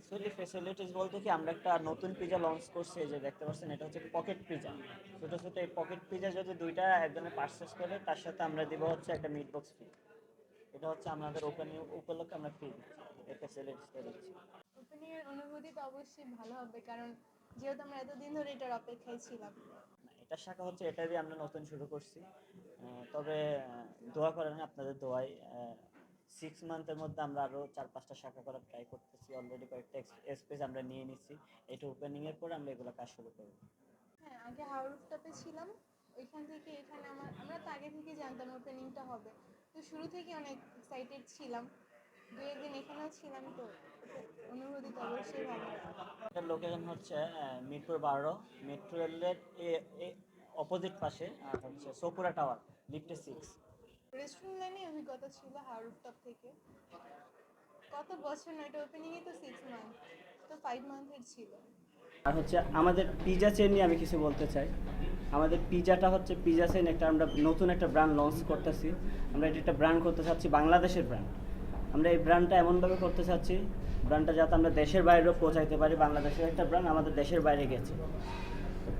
Actually facilities বলতে কি আমরা একটা নতুন পিজা লঞ্চ করছি, এই যে দেখতে পাচ্ছেন এটা হচ্ছে পকেট পিজা। ছোট ছোট এই পকেট পিজা যদি দুইটা একজনে পারচেস করে তার সাথে আমরা দিব হচ্ছে একটা মিট বক্স ফ্রি। এটা হচ্ছে আমাদের ওপেনিং উপলক্ষে আমরা ফ্রি দিচ্ছি, এই ফ্যাসিলিটিসটা দিচ্ছি। ওপেনিং এর অনুভূতি তো অবশ্যই ভালো হবে, কারণ যেহেতু আমরা এতদিন ধরে এটার অপেক্ষায় ছিলাম। এটার শাখা হচ্ছে এটা দিয়ে আমরা নতুন শুরু করছি। তবে দোয়া করেন আপনাদের দোয়ায় 6 মান্থের মধ্যে আমরা আরও 4-5টা শাখা করার ট্রাই করতেছি। অলরেডি কয়েকটা স্পেস আমরা নিয়ে নিচ্ছি। এটা ওপেনিংয়ের পরে আমরা এগুলো কাজ শুরু করব। হ্যাঁ, আগে হাওরুফটপে ছিলাম, ওইখান থেকে এখানে আমরা তো আগে থেকে জানতাম ওপেনিংটা হবে, তো শুরু থেকে অনেক এক্সাইটেড ছিলাম। দু একদিন এখানেও ছিলাম, তো অনুভূতি তো অবশ্যই ভালো। এটার লোকেশন হচ্ছে মিরপুর 12 মেট্রো রেলের অপোজিট পাশে, আর হচ্ছে সোপুরা টাওয়ার লিফটে 6। রেস্টুরেন্ট লাইনে অভিজ্ঞতা ছিল হাওরুফটপ থেকে। কত বছর না, এটা ওপেনিংই তো 6 মান্থ, তো 5 মান্থের ছিল। আর হচ্ছে আমাদের পিজা চেন নিয়ে আমি কিছু বলতে চাই। আমাদের পিজাটা হচ্ছে পিজা চেন, একটা আমরা নতুন একটা ব্র্যান্ড লঞ্চ করতেছি। আমরা এটা একটা ব্র্যান্ড করতে চাচ্ছি, বাংলাদেশের ব্র্যান্ড। আমরা এই ব্র্যান্ডটা এমনভাবে করতে চাচ্ছি, ব্র্যান্ডটা যাতে আমরা দেশের বাইরেও পৌঁছাইতে পারি। বাংলাদেশের একটা ব্র্যান্ড আমাদের দেশের বাইরে গেছে।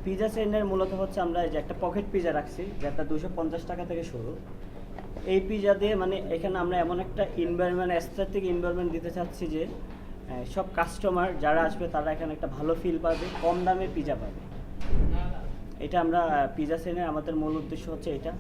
পিজা চেনের মূলত হচ্ছে আমরা এই যে একটা পকেট পিজা রাখছি, যেটা 250 টাকা থেকে শুরু। এই পিজা দিয়ে মানে এখানে আমরা এমন একটা এনভায়রনমেন্ট, অ্যাস্থেটিক এনভায়রনমেন্ট দিতে চাচ্ছি যে সব কাস্টমার যারা আসবে তারা এখানে একটা ভালো ফিল পাবে, কম দামে পিজা পাবে। এটা আমরা পিজা চেনের আমাদের মূল উদ্দেশ্য হচ্ছে এটা।